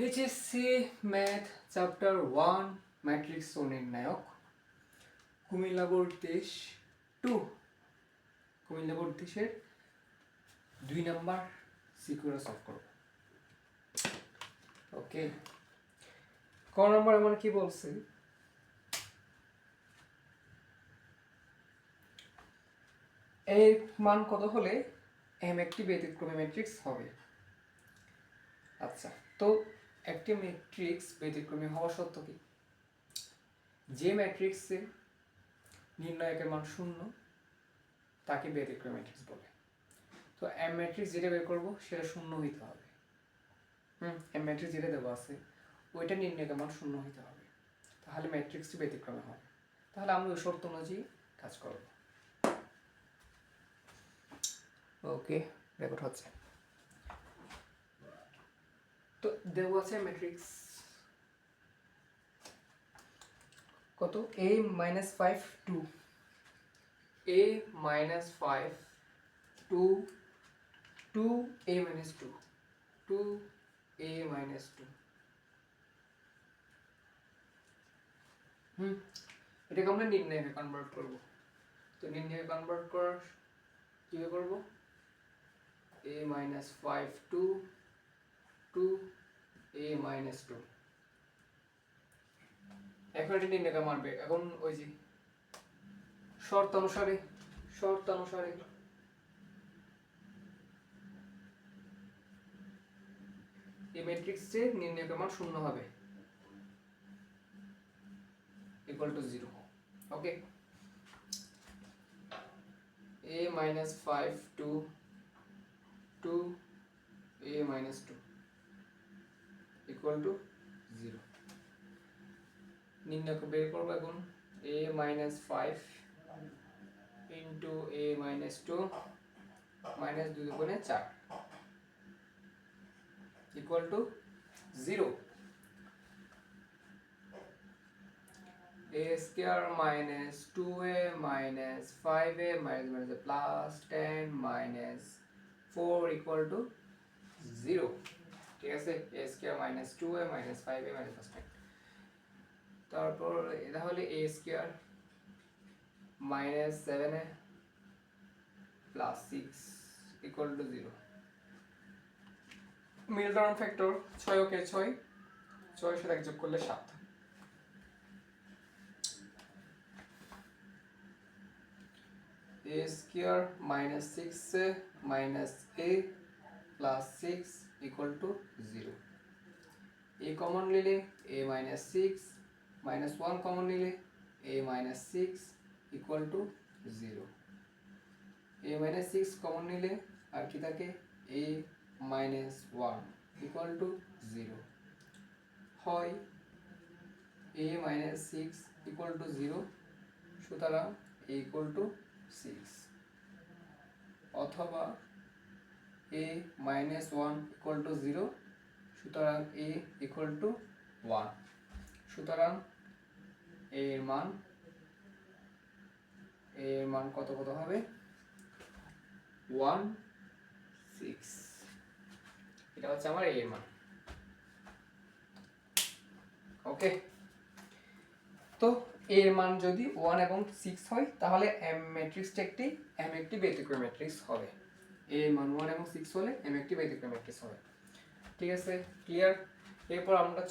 HSC math chapter 1 matrix ও নির্ণায়ক Comilla board দেশ 2 Comilla board দেশের 2 নাম্বার সিকিউরা সলভ করব। ওকে, ক নাম্বার আমার কি বলছে, এর মান কত হলে এম একটি ব্যতিক্রমী ম্যাট্রিক্স হবে। আচ্ছা, তো একটি ম্যাট্রিক্স ব্যতিক্রমী হওয়া সত্য কি, যে ম্যাট্রিক্সে নির্ণায়কের মান 0 তাকে ব্যতিক্রমী ম্যাট্রিক্স বলে। তো এম ম্যাট্রিক্স যেটা বের করবো সেটা 0 হইতে হবে। এম ম্যাট্রিক্স যেটা দেওয়া আছে ওইটা নির্ণায়কের মান 0 হইতে হবে, তাহলে ম্যাট্রিক্সটি ব্যতিক্রমী হবে। তাহলে আমরা ওই শর্ত অনুযায়ী কাজ করব। ওকে, রেকর্ড হচ্ছে। তো দেওয়া আছে ম্যাট্রিক্স কত, a - 5 2 a - 5 2 2 a - 2 2 a - 2 এটাকে আমরা নির্ণায়কে কনভার্ট করব। তো নির্ণায়কে কনভার্ট করার কিভাবে করব, a - 5 2 2 a - 2। এখন এটা নির্ণায়কে মানবে, এখন ওই যে শর্ত অনুসারে এই ম্যাট্রিক্সে নির্ণায়কের মান 0 হবে, equal to 0. Okay, a - 5 2 2 a - 2 equal to 0। নির্ণায়ক বের করব এখন, a - 5 into a - 2 - 2 গুণে 4 equal to 0। a square minus 2a minus 5a minus plus 10 minus 4 equal to 0। ঠিক আছে, a square minus 2a minus 5a minus plus 10, তারপর এটা হলে a square minus 7a plus 6 equal to 0। Middle term factor 6 ওকে 6 6 সাথে যোগ করলে 7। a square minus 6a minus a plus 6 equal to 0। a common নিলে a minus 6 minus 1 common নিলে a minus 6 equal to 0। a minus 6 common নিলে আর কি থাকে, a minus 1 equal to 0 হয়। a minus 6 equal to 0, সুতরাং a equal to 6, অথবা a minus 1 equal to 0, সুতরাং a equal to 1। সুতরাং এর মান কত হবে, 1 6। এটা হচ্ছে আমার এর মান। ওকে, তো এর মান যদি 1 এবং 6 হয় তাহলে এম ম্যাট্রিক্সটা একটি ব্যতিক্রমী ম্যাট্রিক্স হবে। এর মান 1 এবং 6 হলে এম একটি ব্যতিক্রমী ম্যাট্রিক্স হবে। ঠিক আছে, ক্লিয়ার। এরপর আমরা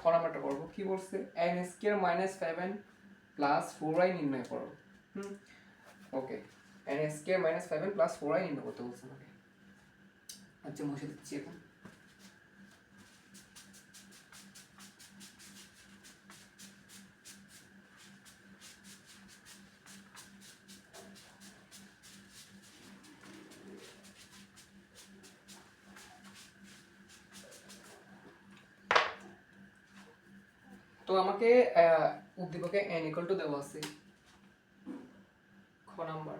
খ নাম্বারটা করব। কি বলছে, n square minus 7 plus 4i নির্ণয় করো। ওকে, n square minus 7 plus 4i নির্ণয় করতে বলছে আমাকে। আচ্ছা, মুছে দিচ্ছি এখন। তো আমাকে উদ্দীপকে n ইকুয়াল টু দেওয়া আছে। খ নাম্বার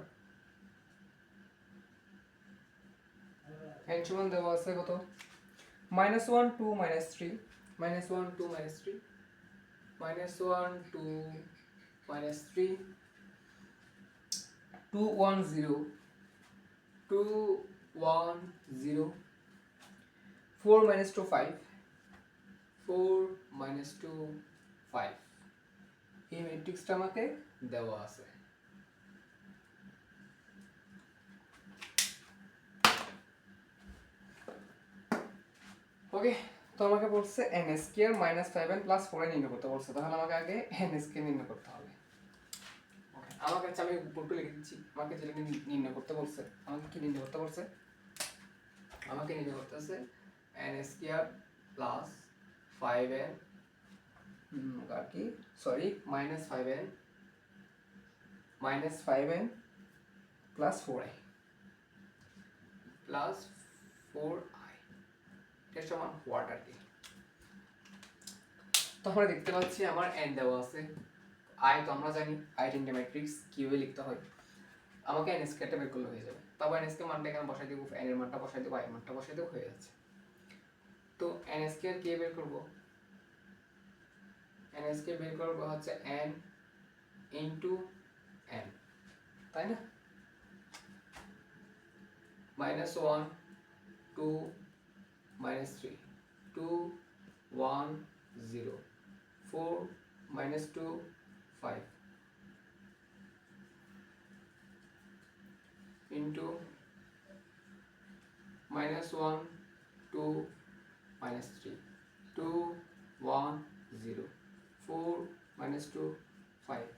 n সমান দেওয়া আছে কত, -1 2 -3 -1 2 -3 -1 2 -3 2 1 0 2 1 0 4 - 2 5 4 minus 2 5 এই ম্যাট্রিক্সটা আমাকে দেওয়া আছে। ওকে, তো আমাকে বলছে n square minus 5n plus 4n নির্ণয় করতে বলছে, তাহলে আমাকে আগে n স্কয়ার নির্ণয় করতে হবে। ওকে, আমার কাছে আমি বোর্ডে লিখে দিচ্ছি, আমাকে যেটা নির্ণয় করতে বলছে, আমাকে কি নির্ণয় করতে বলছে, আমাকে নির্ণয় করতে আছে n স্কয়ার প্লাস 5n আর কি sorry minus 5n plus 4i plus 4i এর সমান হোয়াট আর কি। তো আমরা দেখতে পাচ্ছি আমার n দেওয়া আছে, i তো আমরা জানি আইডেন্টি ম্যাট্রিক্স কিভাবে লিখতে হয়, আমাকে n স্কয়ারটা বের করলে হয়ে যাবে। তারপর n স্কয়ার মানটা এখানে বসাই দেব, n এর মানটা বসাই দেব, i এর মানটা বসাই দেব, হয়ে যাচ্ছে। তো n স্কয়ার কি বের করব, n স্কয়ার বের করব হচ্ছে n ইনটু n, তাই না, minus 1 2 minus 3 2 1 0 4 minus 2 5 into minus 1 2 minus 3 2 1 0 4 minus 2 5।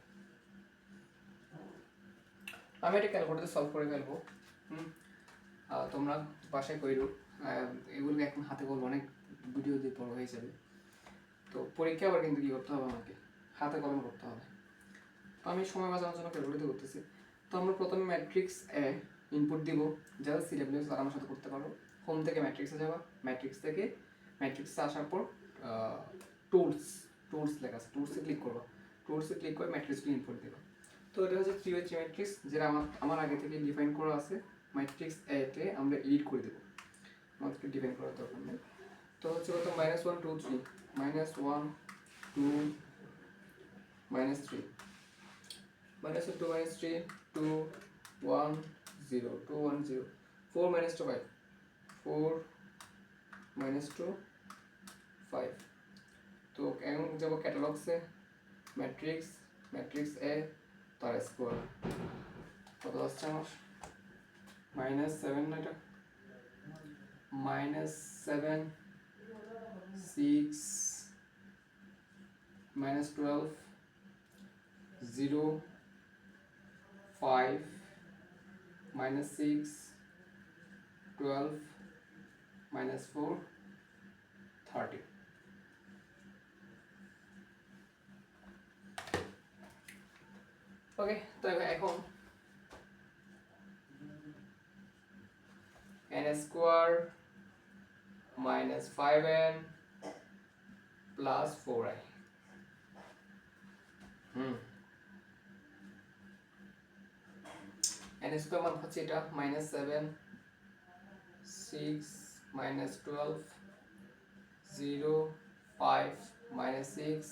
আমি এটা ক্যালকুলেটরে সলভ করে ফেলবো। তোমরা বাসায় কইরো, এগুলো এখন হাতে করবো, অনেক ভিডিও দিয়ে বড় হয়ে যাবে। তো পরীক্ষা আবার কিন্তু কি করতে হবে, আমাকে হাতে কলমে করতে হবে। তো আমি সময় বাঁচানোর জন্য ক্যালকুলেটর করতেছি। তো আমরা প্রথমে ম্যাট্রিক্স এ ইনপুট দিব, যারা সিলেবাস তারা আমার সাথে করতে পারো। হোম থেকে ম্যাট্রিক্সে যাবা, ম্যাট্রিক্স থেকে ম্যাট্রিক্সে আসার পর টুলস লেখা আছে, টুলসে ক্লিক করবা, টুলসে ক্লিক করে ম্যাট্রিক্সটি ইনপুট দেবা। তো এটা হচ্ছে 3/3 ম্যাট্রিক্স, যেটা আমার আগে থেকে ডিফাইন করা আছে। ম্যাট্রিক্স এ তে আমরা এডিট করে দেব, আমাদেরকে ডিফাইন করার দরকার নেই। তো হচ্ছে কত, -1 2 3 -1 2 -3 -2 -3 2 1 0 2 1 0 4 -2 5 4 -2 5। তো এখন যাব ক্যাটালগসে, ম্যাট্রিক্স এ তার স্কোয়ার কত আসছে আমার, -7 না, এটা -7 6 -12 0 5 -6 12 -4 30। ওকে, তো এখন n square minus 5n plus 4i n square মান হচ্ছে এটা -7 6 -12 0 5 -6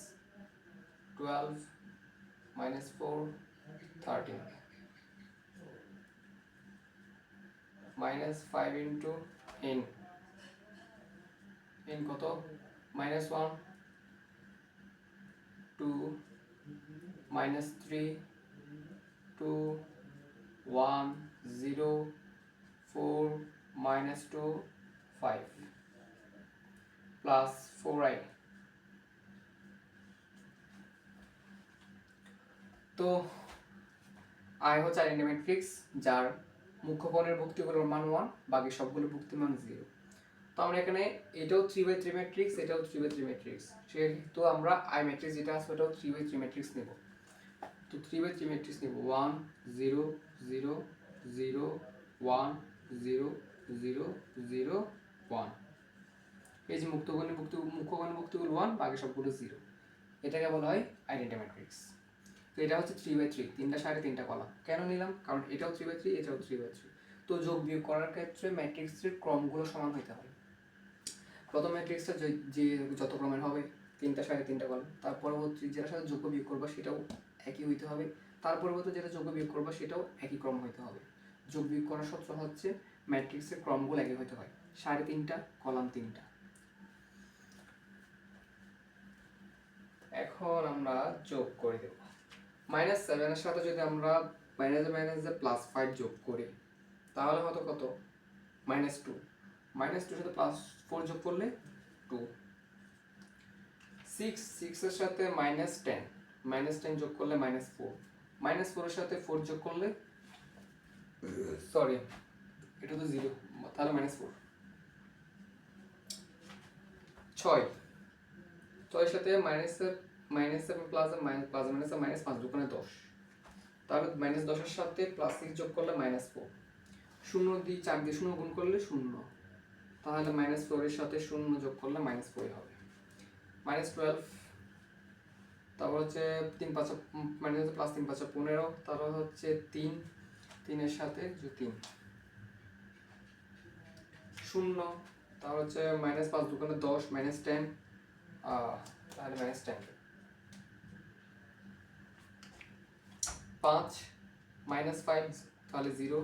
12 -4 13 -5 into n কত, -1 2 -3 2 1 0 4 -2 5 plus 4i। তো i হচ্ছে আইডেন্টি ম্যাট্রিক্স যার মুখ্য কোণের ভুক্তিগুলোর মান 1, বাকি সবগুলো ভুক্তির মান 0। তো আমরা এখানে এটাও 3/3 ম্যাট্রিক্স, এটাও 3/3 ম্যাট্রিক্স, সেহেতু আমরা আই ম্যাট্রিক্স যেটা আছে ওটাও 3/3 ম্যাট্রিক্স নেব। তো 3/3 ম্যাট্রিক্স নেব 1 0 0 0 1 0 0 0 1। এই যে মুখ্য কোণের ভুক্তিগুলো 1, বাকি সবগুলো 0, এটাকে বলা হয় আইডেন্টি ম্যাট্রিক্স। তো এটা হচ্ছে 3/3, তিনটা সাইডে তিনটা কলাম। কেন নিলাম, কারণ এটাও 3/3 এটাও 3/3। তো যোগ বিয়োগ করার ক্ষেত্রে ম্যাট্রিক্সের ক্রমগুলো সমান হতে হবে। প্রথম ম্যাট্রিক্সটা যে যত ক্রমের হবে, তিনটা সাইডে তিনটা কলাম, তার পরবর্তী যেটার সাথে যোগ বিয়োগ করবা সেটাও একই হইতে হবে, তার পরবর্তী যেটা যোগ বিয়োগ করবা সেটাও একই ক্রম হইতে হবে। যোগ বিয়োগ করার সূত্র হচ্ছে ম্যাট্রিক্সের ক্রমগুলো একই হইতে হয়, সাইডে তিনটা কলাম তিনটা। এখন আমরা যোগ করে দেব -7 এর সাথে যদি আমরা মাইনাসে +5 যোগ করি তাহলে হয়তো কত -2 -2 সাথে +4 যোগ করলে 2 6 এর সাথে -10 -10 যোগ করলে -4 -4 এর সাথে 4 যোগ করলে সরি এটা তো 0 তাহলে -4 6 এর সাথে -7 প্লাস -5 যোগ করলে 10 তাহলে -10 এর সাথে +6 যোগ করলে -4 0 দিয়ে 4 দিয়ে 0 গুণ করলে 0 তাহলে -4 এর সাথে 0 যোগ করলে -4 হবে -12 তারপর হচ্ছে 3 5 +3 5 15 তারপর হচ্ছে 3 এর সাথে 3 0 তারপর হচ্ছে -5 দুগুণে 10 -10 তাহলে -10 5 -5 তাহলে 0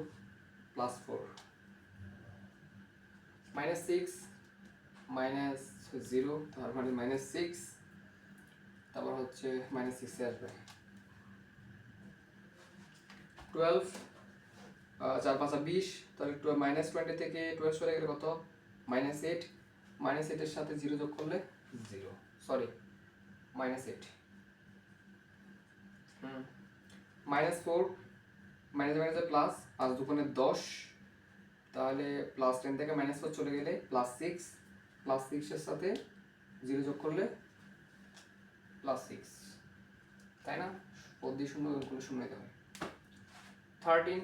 +4 -6 -0 তার মানে -6 তারপর হচ্ছে -6 এ আসবে 12 4 5 20 তাহলে -20 থেকে 12 চলে গেলে কত -8 -8 এর সাথে 0 যোগ করলে 0 সরি -8 -4 মাইনাসে প্লাস 5 দুগুণে 10 তাহলে +10 থেকে -4 চলে গেলে +6 এর সাথে 0 যোগ করলে +6 তাই না 4 দিয়ে 0 গুণ করলে 0 হতে হয় 13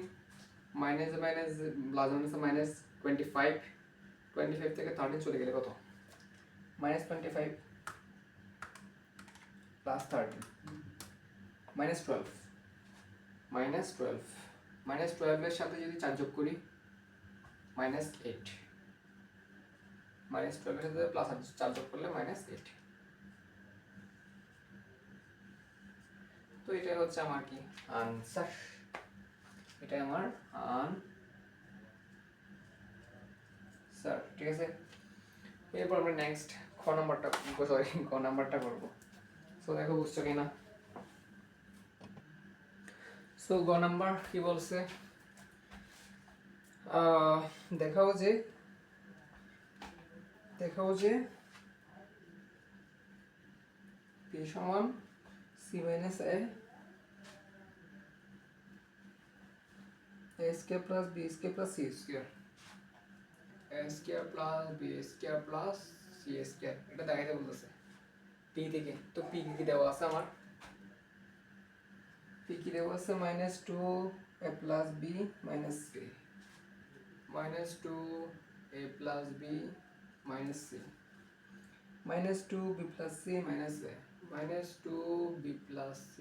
-25 থেকে 13 চলে গেলে কত -25 +13 -12 -12 এর সাথে যদি 4 যোগ করি -8 -12 এর সাথে +4 যোগ করলে -8 তো এটাই হচ্ছে আমার কি আনসার এটাই আমার আনসার ঠিক আছে এরপর আমরা নেক্সট খ নাম্বারটা করব সো দেখো বুঝছো কিনা সো গ নাম্বার কি বলছে দেখাও যে p সমান c minus a square plus b square plus c square a square plus b square plus c square এটা দেখাইতে বলতেছে p থেকে তো p কি দেওয়া আছে আমার p কি দেওয়া আছে -2a plus b minus c -2a plus b minus c -2b plus c minus a -2b plus c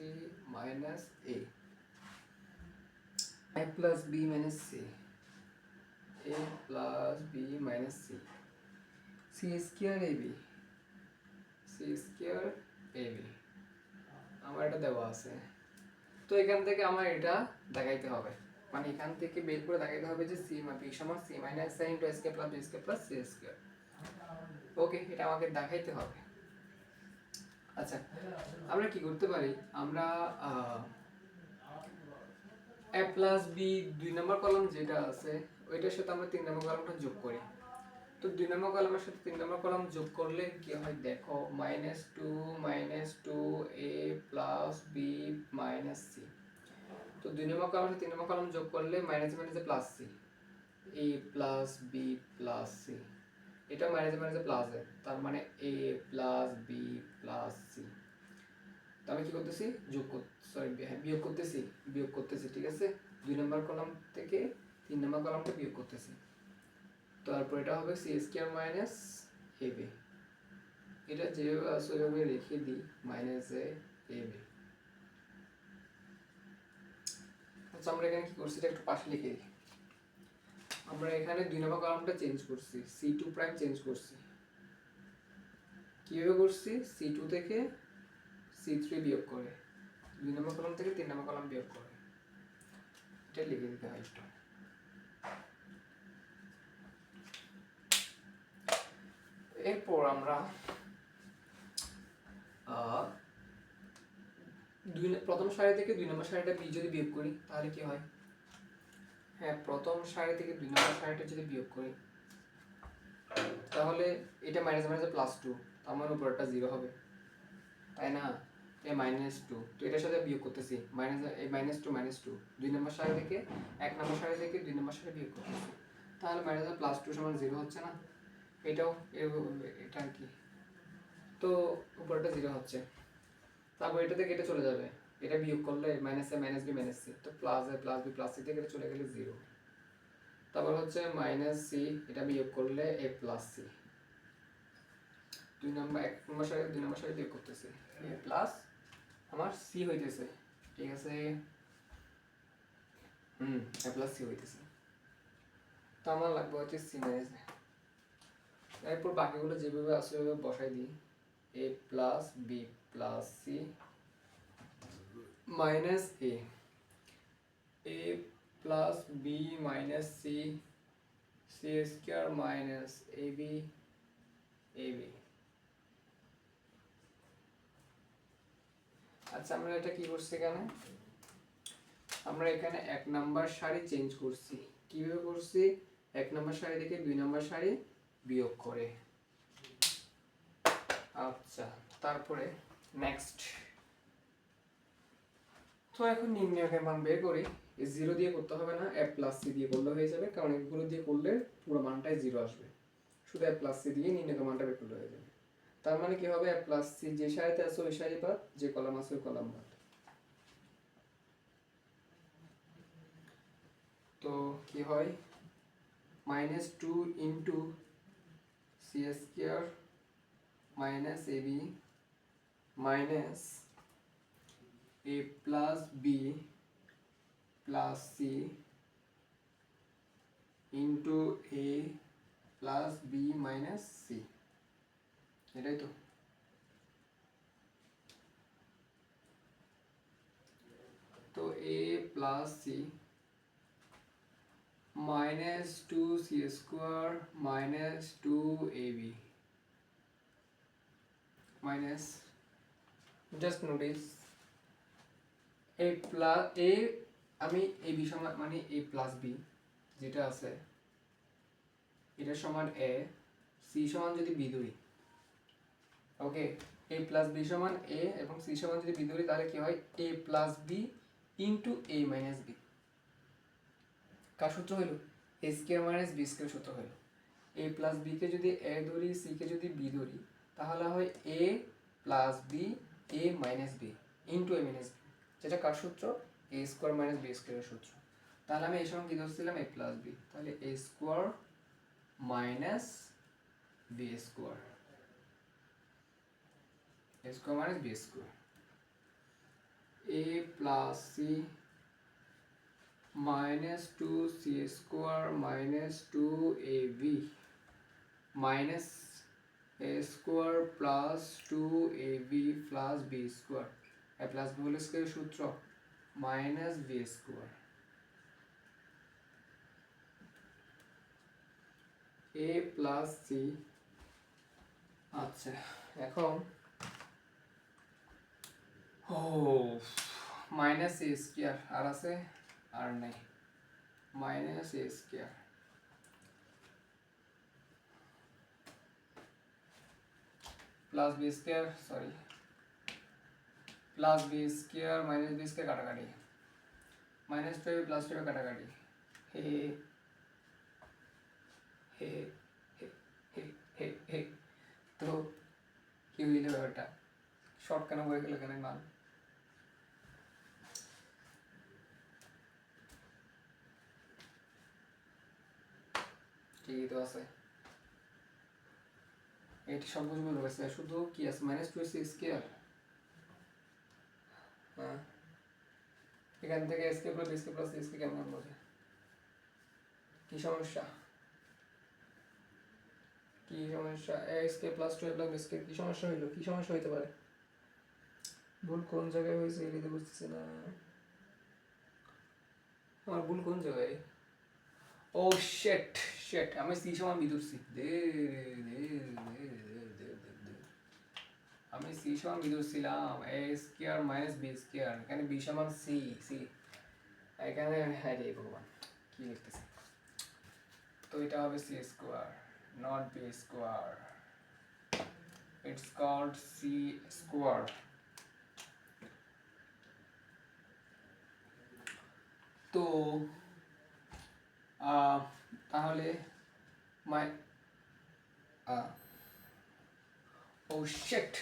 minus a plus b minus c a plus b minus c c square ab আমার এটা দেওয়া আছে তো এখান থেকে আমার এটা দেখাইতে হবে মানে এখান থেকে বের করে দেখাইতে হবে যে c p সমান c minus a into a square plus b square plus c square ওকে এটা আমাকে দেখাইতে হবে আচ্ছা আমরা কি করতে পারি আমরা a plus b 2 number column যেটা আছে ওইটার সাথে আমরা 3 নম্বর কলামটা যোগ করি তো 2 নম্বর কলামের সাথে 3 নম্বর কলাম যোগ করলে কি হয় দেখো -2 a plus b minus c তো 2 নম্বর কলামের সাথে 3 নম্বর কলাম যোগ করলে মাইনাস মাইনাসে plus c a plus b plus c এটা মাইনাস মাইনাসে প্লাস এ তার মানে a plus b plus c তো আমি কি করতেছি বিয়োগ করতেছি ঠিক আছে 2 নম্বর কলাম থেকে 3 নম্বর কলামটা বিয়োগ করতেছি তারপর এটা হবে c স্কয়ার মাইনাস ab এটা যেভাবে আছে ওইভাবে রেখে দিই -ab আচ্ছা আমরা এখানে কি করছি এটা একটু পাশে লিখে দিই আমরা এখানে 2 নম্বর কলামটা চেঞ্জ করছি c2 প্রাইম চেঞ্জ করছি কিভাবে করছি c2 থেকে c3 বিয়োগ করে 2 নম্বর কলাম থেকে 3 নম্বর কলাম বিয়োগ করে এটা লিখে দিতে হয় একটু এরপর আমরা প্রথম সারি থেকে 2 নম্বর সারিটা যদি বিয়োগ করি তাহলে কি হয়? হ্যাঁ, প্রথম সারি থেকে 2 নম্বর সারিটা যদি বিয়োগ করি তাহলে এটা মাইনাস মাইনাসে +2, তার মানে উপরটা 0 হবে, তাই না? এ -2, তো এটার সাথে বিয়োগ করতেছি -2 2 নম্বর সারি থেকে 1 নম্বর সারি থেকে 2 নম্বর সারি বিয়োগ করতেছি, তাহলে -2 সমান 0 হচ্ছে না? এটাও এটা আর কি, তো উপরটা 0 হচ্ছে। তারপর এটা থেকে এটা চলে যাবে, এটা বিয়োগ করলে -a -b -c, তো +a +b +c থেকে এটা চলে গেলে 0। তারপর হচ্ছে -c, এটা বিয়োগ করলে a + c, 1 নম্বর সারি 2 নম্বর সারি বিয়োগ করতেছি, a প্লাস আমার c হইতেছে, ঠিক আছে? a + c হইতেছে, তো আমার লাগবে হচ্ছে c - a। এরপর বাকিগুলো যেভাবে আছে ওইভাবে বসাই দিই, a + b + c - a, a + b - c, c² - ab, আচ্ছা, আমরা এটা কি করছি এখানে? আমরা এখানে 1 নাম্বার সারি চেঞ্জ করছি। কিভাবে করছি? 1 নাম্বার সারি থেকে 2 নাম্বার সারি বিয়োগ করে। আচ্ছা, তারপরে নেক্সট, তো এখন নির্ণয়কের মান বের করি। এই 0 দিয়ে করতে হবে না, a + c দিয়ে করলে হয়ে যাবে, কারণ এগুলো দিয়ে করলে পুরো মানটাই 0 আসবে। শুধু a + c দিয়ে নির্ণয়কের মানটা বের করলে হয়ে যাবে। তার মানে কি হবে? a + c যে সারিতে আছে ওই সারি বাদ, যে কলাম আছে ওই কলাম বাদ। তো কি হয়? -2 into c² - ab minus a + b + c into a + b - c, এটাই তো? তো a + c -2c² - 2ab minus, just notice a আমি ab সমান মানে a + b যেটা আছে এটা সমান a, c সমান যদি b ধরি, ওকে, a + b সমান a এবং c সমান যদি b ধরি তাহলে কি হয়? a + b into a - b, কার সূত্র হলো? a² - b² সূত্র হলো। a + b কে যদি a ধরি, c কে যদি b ধরি, তাহলে হয় a + b a - b into a - b, যেটা কার সূত্র? a² - b² এর সূত্র। তাহলে আমি এই সময় কি ধরছিলাম? a + b, তাহলে a² - b², a² - b², a + c -2c² - 2ab minus a² + 2ab + b², a + b whole square সূত্র মাইনাস b², a + c। আচ্ছা, এখন -a² আর আছে? আর নাই, -a² plus b², sorry, plus b² minus b² কাটাকাটি, -2 plus 2 কাটাকাটি, হে হে হে হে হে হে, তো কি হইল ব্যাপারটা? শর্ট কেন হয়ে গেল এখানে মান? ঠিকই তো আছে, এটি সব কিছু বলে গেছে, শুধু কি আছে? -2c², হ্যাঁ, এখান থেকে a² + b² + c² কেমন বোঝে? কি সমস্যা? কি সমস্যা? a² + 2a + b² কি সমস্যা হইলো? কি সমস্যা হইতে পারে? ভুল কোন জায়গায় হয়েছে এটা বুঝতেছি না, আমার ভুল কোন জায়গায়? ও শিট শিট, আমি c সমান b ধরছি, আমি c সি সমান বি ধরছিলাম, A square minus B square, এখানে বি সমান সি, সি এখানে, হ্যাঁ রে ভগবান কি লিখতেছে, তো এটা হবে C square not B square, it's called C square. তো তাহলে মাই ও শিট,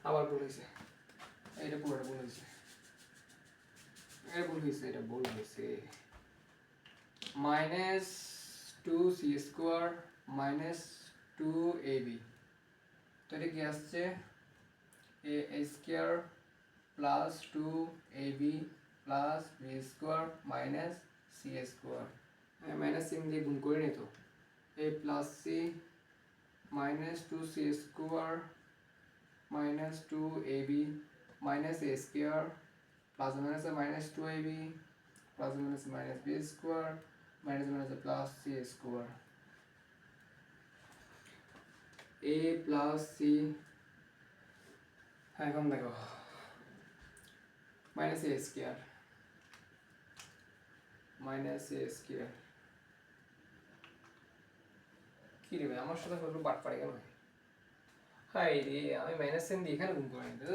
আবার ভুল হয়েছে, এটা পুরোটা ভুল হয়েছে, এটা ভুল হয়েছে, এটা ভুল হয়েছে, minus two C square minus two A B, তো এটা কি আসছে A square plus two A B plus B square minus C square, minus চিহ্ন দিয়ে গুণ করে নিত, A plus C minus two C square minus two A B minus A square plus minus minus two A B plus minus minus B square minus minus plus C square, A plus C, এখন দেখো minus A square minus A square, কি রে ভাই আমার সাথে একটু but পারে কেন, হাই রে আমি মাইনাস সাইন দিয়ে এখানে গুণ করে নিতে,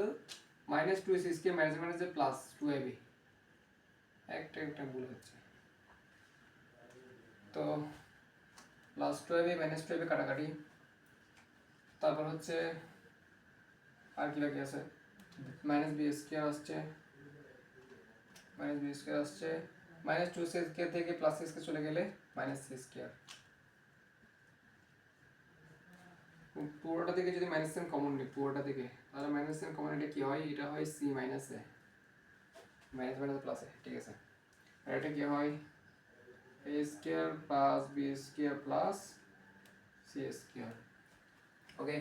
minus two S square minus minus plus two A B, একটা একটা ভুল হচ্ছে, তো plus two A B minus two A B কাটাকাটি, তারপর হচ্ছে আর কি বাকি আছে, মাইনাস বি স্কোয়ার আসছে, মাইনাস বি স্কোয়ার আসছে, মাইনাস টু সি স্কোয়ার থেকে প্লাস সি স্কোয়ার চলে গেলে মাইনাস সি স্কোয়ার, পুরোটা থেকে যদি মাইনাস সাইন কমন নিই পুরোটা থেকে, তাহলে মাইনাস সাইন কমন নিলে কি হয়, এটা হয় C minus A, minus minus plus A, ঠিক আছে, আর এটা কি হয় A square plus B square plus C square, okay,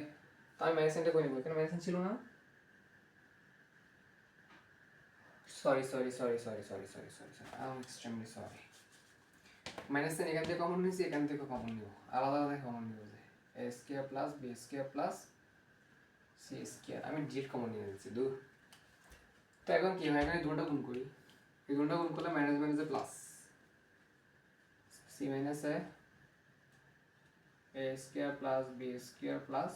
তো আমি মাইনাস সাইনটা করে নিব, এখানে মাইনাস সাইন ছিল না, sorry sorry sorry sorry sorry sorry sorry sorry I am extremely sorry, minus sine এখান থেকে কমন নিয়েছি, এখান থেকে কমন নিব, আলাদা আলাদা কমন নিব, যে A square plus B square plus C square, আমি ডিরেক্ট কমন নিয়ে নিচ্ছি দূর, তো এখন কি হয়, এখানে দুটো গুণ করি, এই দুটো গুণ করলে মাইনাস মাইনাসে plus, C minus A square plus B square plus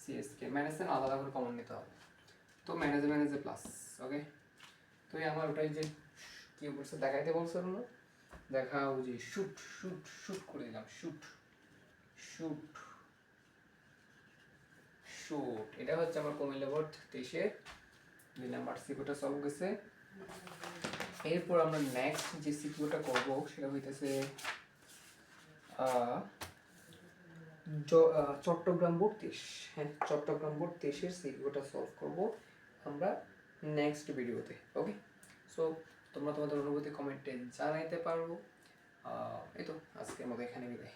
C square, minus sign আলাদা করে কমন নিতে হবে, তো মাইনাস মাইনাসে প্লাস, ওকে, তো আমার ওটাই যে কি বলছে দেখাইতে বলছে না, দেখাও যে শুট শুট শুট করে দিলাম, শুট শুট শুট, এটা হচ্ছে আমার কুমিল্লা বোর্ড 23-এর 2 নাম্বার সিকিউটা সলভ গেছে। এরপর আমরা নেক্সট যে সিকিউটা করব সেটা হইতেছে চট্টগ্রাম বোর্ড 23, হ্যাঁ চট্টগ্রাম বোর্ড 23-এর সিকিউটা সলভ করব আমরা নেক্সট ভিডিওতে, ওকে, সো তোমরা তোমাদের অনুভূতি কমেন্টে জানাইতে পারো, এই তো আজকের মতো এখানে বিদায়।